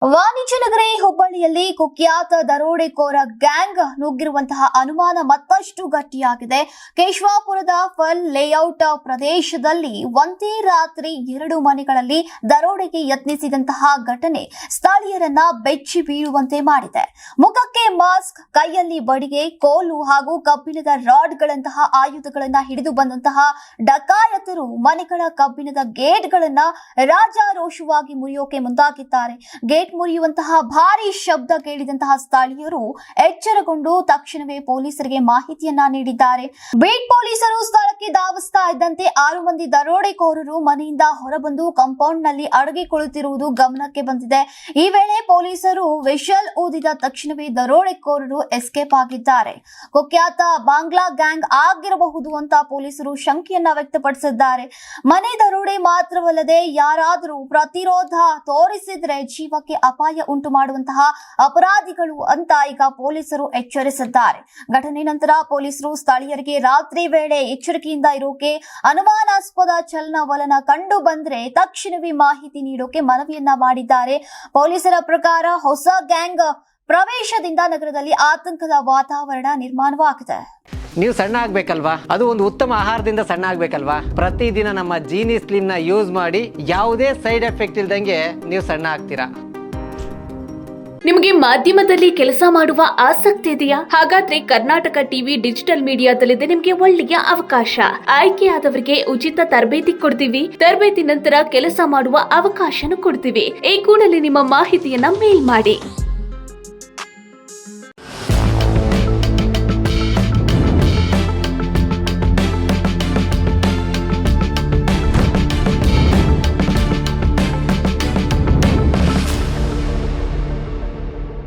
ವಾಣಿಜ್ಯ ನಗರಿ ಹುಬ್ಬಳ್ಳಿಯಲ್ಲಿ ಕುಖ್ಯಾತ ದರೋಡೆಕೋರ ಗ್ಯಾಂಗ್ ನುಗ್ಗಿರುವಂತಹ ಅನುಮಾನ ಮತ್ತಷ್ಟು ಗಟ್ಟಿಯಾಗಿದೆ. ಕೇಶವಾಪುರದ ಫಲ್ ಲೇಔಟ್ ಪ್ರದೇಶದಲ್ಲಿ ಒಂದೇ ರಾತ್ರಿ 2 ಮನೆಗಳಲ್ಲಿ ದರೋಡೆಗೆ ಯತ್ನಿಸಿದಂತಹ ಘಟನೆ ಸ್ಥಳೀಯರನ್ನ ಬೆಚ್ಚಿ ಬೀಳುವಂತೆ ಮಾಡಿದೆ. ಮುಖಕ್ಕೆ ಮಾಸ್ಕ್, ಕೈಯಲ್ಲಿ ಬಡಿಗೆ, ಕೋಲು ಹಾಗೂ ಕಬ್ಬಿಣದ ರಾಡ್ಗಳಂತಹ ಆಯುಧಗಳನ್ನ ಹಿಡಿದು ಬಂದಂತಹ ಡಕಾಯತರು ಮನೆಗಳ ಕಬ್ಬಿಣದ ಗೇಟ್ಗಳನ್ನ ರಾಜಾರೋಷವಾಗಿ ಮುರಿಯೋಕೆ ಮುಂದಾಗಿದ್ದಾರೆ. ಗೇಟ್ ಮುರಿಯುವಂತಹ ಭಾರಿ ಶಬ್ದ ಕೇಳಿದಂತಹ ಸ್ಥಳೀಯರು ಎಚ್ಚರಗೊಂಡು ತಕ್ಷಣವೇ ಪೊಲೀಸರಿಗೆ ಮಾಹಿತಿಯನ್ನ ನೀಡಿದ್ದಾರೆ. ಬೀಟ್ ಪೊಲೀಸರು ಸ್ಥಳಕ್ಕೆ ಧಾವಿಸ್ತಾ ಇದ್ದಂತೆ 6 ಮಂದಿ ದರೋಡೆಕೋರರು ಮನೆಯಿಂದ ಹೊರಬಂದು ಕಾಂಪೌಂಡ್ ನಲ್ಲಿ ಅಡಗಿಕೊಳ್ಳುತ್ತಿರುವುದು ಗಮನಕ್ಕೆ ಬಂದಿದೆ. ಈ ವೇಳೆ ಪೊಲೀಸರು ವಿಷಲ್ ಊದಿದ ತಕ್ಷಣವೇ ದರೋಡೆಕೋರರು ಎಸ್ಕೇಪ್ ಆಗಿದ್ದಾರೆ. ಕುಖ್ಯಾತ ಬಾಂಗ್ಲಾ ಗ್ಯಾಂಗ್ ಆಗಿರಬಹುದು ಅಂತ ಪೊಲೀಸರು ಶಂಕೆಯನ್ನ ವ್ಯಕ್ತಪಡಿಸಿದ್ದಾರೆ. ಮನೆ ದರೋಡೆ ಮಾತ್ರವಲ್ಲದೆ ಯಾರಾದರೂ ಪ್ರತಿರೋಧ ತೋರಿಸಿದ್ರೆ ಜೀವಕ್ಕೆ ಅಪಾಯ ಉಂಟು ಮಾಡುವಂತಹ ಅಪರಾಧಿಗಳು ಅಂತ ಈಗ ಪೊಲೀಸರು ಎಚ್ಚರಿಸಿದ್ದಾರೆ. ಘಟನೆ ನಂತರ ಪೊಲೀಸರು ಸ್ಥಳೀಯರಿಗೆ ರಾತ್ರಿ ವೇಳೆ ಎಚ್ಚರಿಕೆಯಿಂದ ಇರೋಕೆ, ಅನುಮಾನಾಸ್ಪದ ಚಲನವಲನ ಕಂಡು ಬಂದ್ರೆ ತಕ್ಷಣವೇ ಮಾಹಿತಿ ನೀಡೋಕೆ ಮನವಿಯನ್ನ ಮಾಡಿದ್ದಾರೆ. ಪೊಲೀಸರ ಪ್ರಕಾರ ಹೊಸ ಗ್ಯಾಂಗ್ ಪ್ರವೇಶದಿಂದ ನಗರದಲ್ಲಿ ಆತಂಕದ ವಾತಾವರಣ ನಿರ್ಮಾಣವಾಗಿದೆ. ನೀವು ಸಣ್ಣ ಆಗ್ಬೇಕಲ್ವಾ? ಅದು ಒಂದು ಉತ್ತಮ ಆಹಾರದಿಂದ ಸಣ್ಣ ಆಗ್ಬೇಕಲ್ವಾ? ಪ್ರತಿದಿನ ನಮ್ಮ ಜೀನಿ ಸ್ಲಿಮ್ ನ ಯೂಸ್ ಮಾಡಿ ಯಾವುದೇ ಸೈಡ್ ಎಫೆಕ್ಟ್ ಇಲ್ದಂಗೆ ನೀವು ಸಣ್ಣ ಆಗ್ತೀರಾ. ನಿಮಗೆ ಮಾಧ್ಯಮದಲ್ಲಿ ಕೆಲಸ ಮಾಡುವ ಆಸಕ್ತಿ ಇದೆಯಾ? ಹಾಗಾದ್ರೆ ಕರ್ನಾಟಕ ಟಿವಿ ಡಿಜಿಟಲ್ ಮೀಡಿಯಾದಲ್ಲಿದೆ ನಿಮಗೆ ಒಳ್ಳೆಯ ಅವಕಾಶ. ಆಯ್ಕೆಯಾದವರಿಗೆ ಉಚಿತ ತರಬೇತಿ ಕೊಡ್ತೀವಿ. ತರಬೇತಿ ನಂತರ ಕೆಲಸ ಮಾಡುವ ಅವಕಾಶನೂ ಕೊಡ್ತೀವಿ. ಈ ಕೂಡಲೇ ನಿಮ್ಮ ಮಾಹಿತಿಯನ್ನ ಮೇಲ್ ಮಾಡಿ.